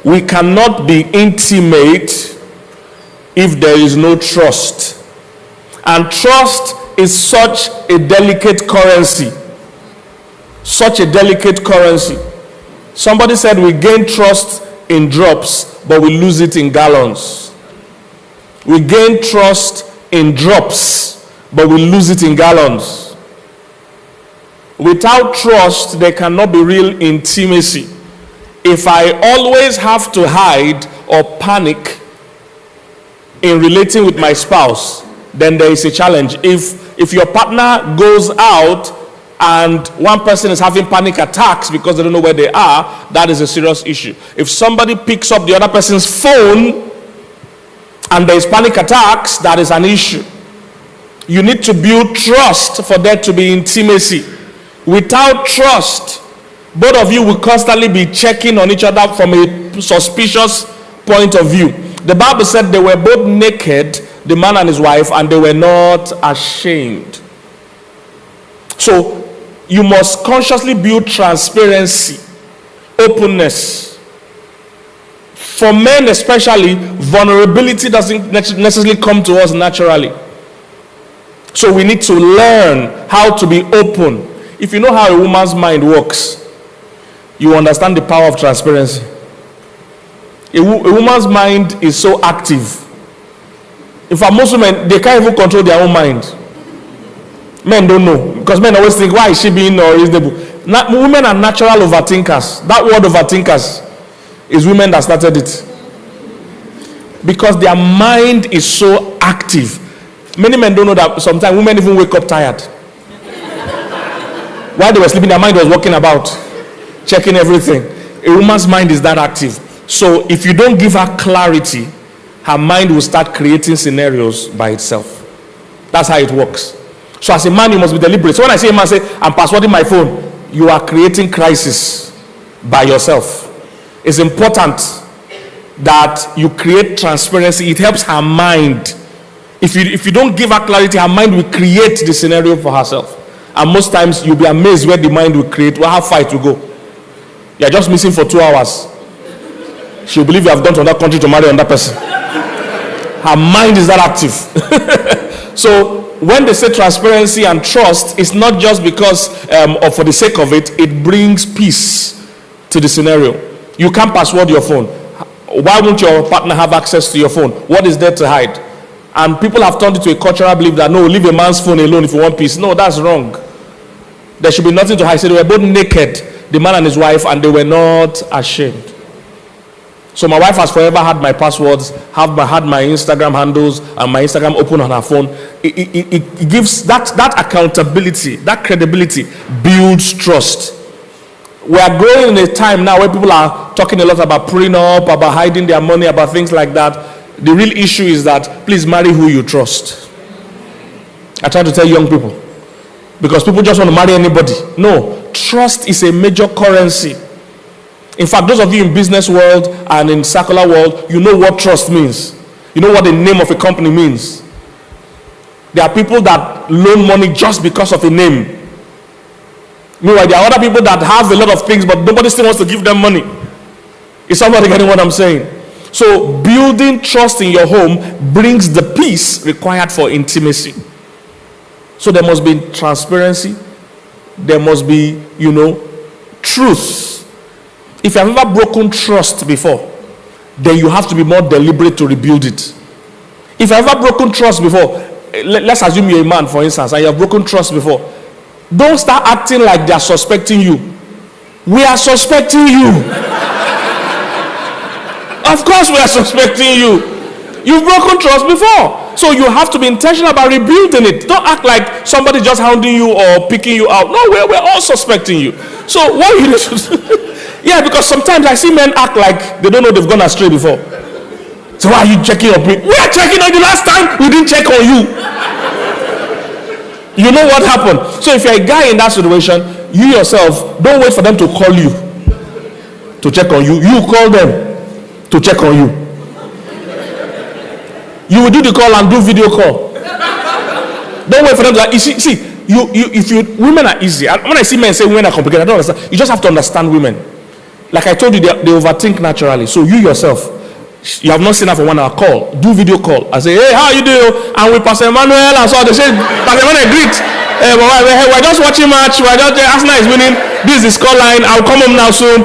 we cannot be intimate if there is no trust. And trust is such a delicate currency. Such a delicate currency. Somebody said we gain trust in drops, but we lose it in gallons. We gain trust in drops, but we lose it in gallons. Without trust, there cannot be real intimacy. If I always have to hide or panic in relating with my spouse, then there is a challenge. If your partner goes out and one person is having panic attacks because they don't know where they are, that is a serious issue. If somebody picks up the other person's phone and there is panic attacks, that is an issue. You need to build trust for there to be intimacy. Without trust, both of you will constantly be checking on each other from a suspicious point of view. The Bible said they were both naked, the man and his wife, and they were not ashamed. So you must consciously build transparency, openness. For men especially, vulnerability doesn't necessarily come to us naturally. So we need to learn how to be open. If you know how a woman's mind works, you understand the power of transparency. A woman's mind is so active. In fact, most women, they can't even control their own mind. Men don't know, because men always think, why is she being unreasonable? Women are natural overthinkers. That word overthinkers is women that started it. Because their mind is so active. Many men don't know that sometimes women even wake up tired. While they were sleeping, their mind was walking about, checking everything. A woman's mind is that active. So if you don't give her clarity, her mind will start creating scenarios by itself. That's how it works. So as a man, you must be deliberate. So when I say a man, say, I'm passwording my phone, you are creating crisis by yourself. It's important that you create transparency. It helps her mind. If you don't give her clarity, her mind will create the scenario for herself. And most times you'll be amazed where the mind will create, how far it will go. You're just missing for 2 hours. She'll believe you have gone to another country to marry another person. Her mind is that active. So when they say transparency and trust, it's not just because or for the sake of it, it brings peace to the scenario. You can't password your phone. Why won't your partner have access to your phone? What is there to hide? And people have turned it to a cultural belief that no, leave a man's phone alone if you want peace. No, that's wrong. There should be nothing to hide. So they were both naked, the man and his wife, and they were not ashamed. So my wife has forever had my passwords, had my Instagram handles, and my Instagram open on her phone. It gives that accountability, that credibility builds trust. We are growing in a time now where people are talking a lot about prenup, about hiding their money, about things like that. The real issue is that please marry who you trust. I try to tell young people, because people just want to marry anybody. No, trust is a major currency. In fact, those of you in business world and in secular world, you know what trust means. You know what the name of a company means. There are people that loan money just because of a name. Meanwhile, there are other people that have a lot of things, but nobody still wants to give them money. Is somebody getting what I'm saying? So building trust in your home brings the peace required for intimacy. So there must be transparency. There must be, truth. If you have ever broken trust before, then you have to be more deliberate to rebuild it. If you have ever broken trust before, let's assume you're a man, for instance, and you have broken trust before, don't start acting like they're suspecting you. We are suspecting you. Of course we are suspecting you. You've broken trust before. So you have to be intentional about rebuilding it. Don't act like somebody just hounding you or picking you out. No, we're all suspecting you. So what you need to do? Yeah, because sometimes I see men act like they don't know they've gone astray before. So why are you checking on me? We are checking on you. Last time we didn't check on you. You know what happened? So if you're a guy in that situation, you yourself, don't wait for them to call you to check on you. You call them to check on you. You will do the call and do video call. Don't wait for them to women are easy. When I see men say women are complicated, I don't understand. You just have to understand women. Like I told you, they overthink naturally. So you yourself, you have not seen her for 1 hour, call, do video call. I say, hey, how you doing? And with Pastor Emmanuel, and so they say, Pastor Emmanuel, greet. We're just watching match. We're just Arsenal is winning. This is the score line. I'll come home now soon.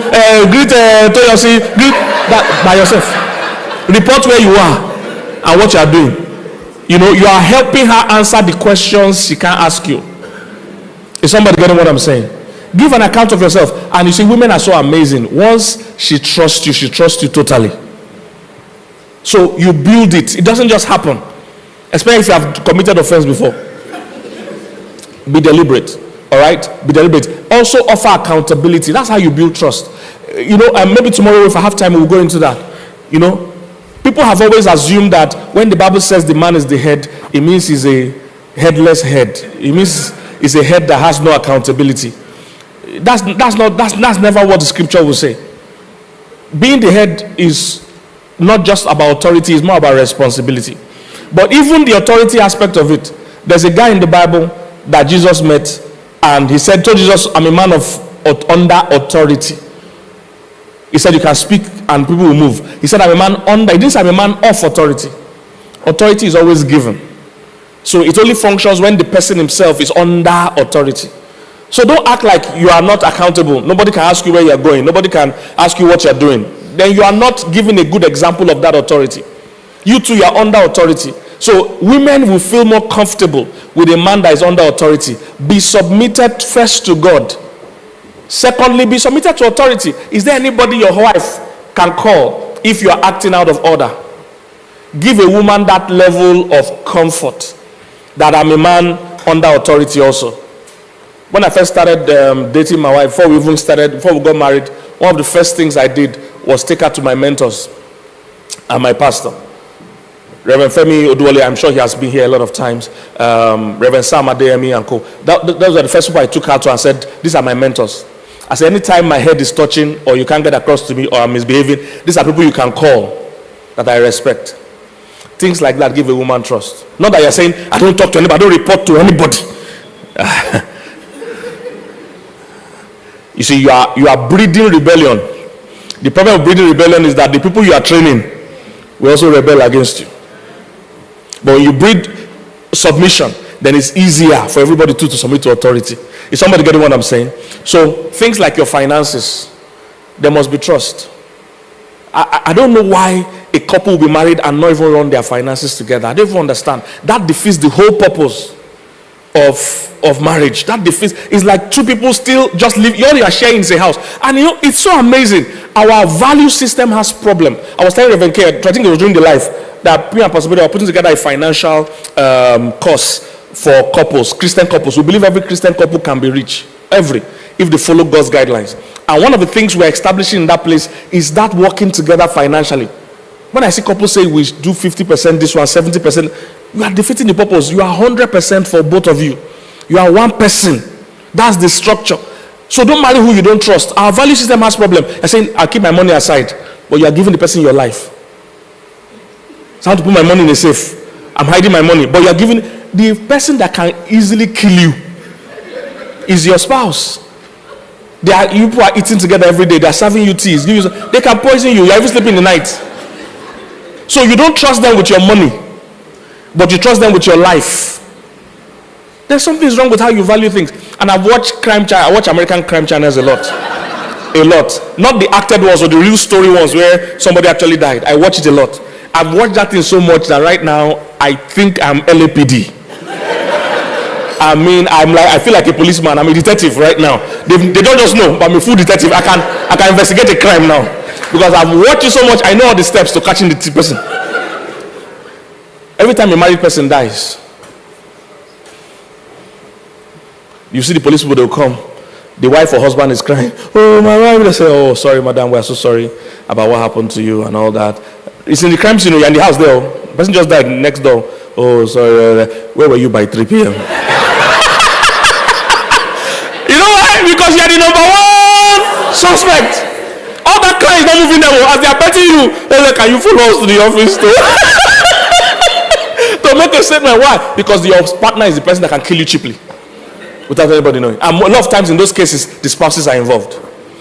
Greet Toyosi. Greet that by yourself. Report where you are and what you are doing. You know, you are helping her answer the questions she can't ask you. Is somebody getting what I'm saying? Give an account of yourself. And you see, women are so amazing. Once she trusts you totally. So you build it. It doesn't just happen. Especially if you have committed offense before. Be deliberate. All right? Be deliberate. Also offer accountability. That's how you build trust. You know, and maybe tomorrow if I have time, we'll go into that. You know, people have always assumed that when the Bible says the man is the head, it means he's a headless head. It means it's a head that has no accountability. That's never what the scripture will say. Being the head is not just about authority, it's more about responsibility. But even the authority aspect of it, there's a guy in the Bible that Jesus met, and he told Jesus, I'm a man under authority. He said you can speak and people will move. He said I'm a man under, he didn't say I'm a man of authority. Authority is always given. So it only functions when the person himself is under authority. So don't act like you are not accountable. Nobody can ask you where you're going. Nobody can ask you what you're doing. Then you are not giving a good example of that authority. You too, you are under authority. So women will feel more comfortable with a man that is under authority. Be submitted first to God. Secondly, be submitted to authority. Is there anybody your wife can call if you are acting out of order? Give a woman that level of comfort that I'm a man under authority also. When I first started dating my wife, before we got married, one of the first things I did was take her to my mentors and my pastor. Reverend Femi Oduwole, I'm sure he has been here a lot of times. Reverend Sam Adeyemi and co. Those were the first people I took her to and said, these are my mentors. I said, anytime my head is touching or you can't get across to me or I'm misbehaving, these are people you can call that I respect. Things like that give a woman trust. Not that you're saying, I don't talk to anybody, I don't report to anybody. You see, you are breeding rebellion. The problem of breeding rebellion is that the people you are training will also rebel against you. But when you breed submission, then it's easier for everybody to submit to authority. Is somebody getting what I'm saying? So things like your finances, there must be trust. I don't know why a couple will be married and not even run their finances together. I don't even understand. That defeats the whole purpose of marriage. That defeats. It's like two people still just live. You are sharing in the house, and you know it's so amazing. Our value system has problem. I was telling Reverend K, I think it was during the life, that P and Possibility are putting together a financial course for couples, Christian couples. We believe every Christian couple can be rich, if they follow God's guidelines. And one of the things we're establishing in that place is that working together financially. When I see couples say we do 50% this one, 70%, you are defeating the purpose. You are 100% for both of you. You are one person. That's the structure. So don't marry who you don't trust. Our value system has problem. You're saying, I'll keep my money aside, but you are giving the person your life. So I have to put my money in a safe. I'm hiding my money, but you are giving the person that can easily kill you is your spouse. You people are eating together every day. They are serving you teas. They can poison you. You are even sleeping in the night. So you don't trust them with your money, but you trust them with your life. There's something wrong with how you value things. And I've watched I watch American crime channels a lot. A lot. Not the acted ones or the real story ones where somebody actually died. I watch it a lot. I've watched that thing so much that right now I think I'm LAPD. I mean, I feel like a policeman. I'm a detective right now. They don't just know, but I'm a full detective. I can investigate a crime now. Because I've watched it so much, I know all the steps to catching the person. Every time a married person dies, you see the police people, they'll come. The wife or husband is crying. Oh, my wife. They say, oh, sorry, madam, we are so sorry about what happened to you and all that. It's in the crime scene, you're in the house there. The person just died next door. Oh, sorry, where were you by 3 p.m.? You know why? Because you're the number one suspect. All that car is not moving them. As they are betting you, they're like, can you follow us to the office too? To make a statement. Why? Because your partner is the person that can kill you cheaply without anybody knowing. And a lot of times in those cases, the spouses are involved.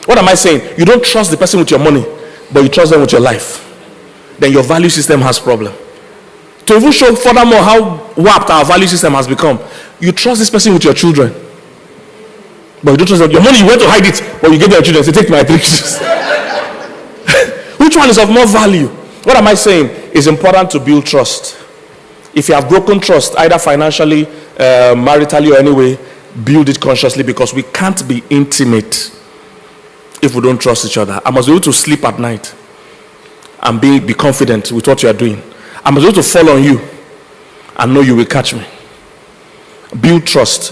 What am I saying? You don't trust the person with your money, but you trust them with your life. Then your value system has problem. To even show furthermore how warped our value system has become, you trust this person with your children, but you don't trust them. Your money, you went to hide it, but you give your children, say, take my pictures. Which one is of more value? What am I saying? It's important to build trust. If you have broken trust, either financially, maritally, or anyway, build it consciously, because we can't be intimate if we don't trust each other. I must be able to sleep at night and be confident with what you are doing. I must be able to fall on you and know you will catch me. Build trust.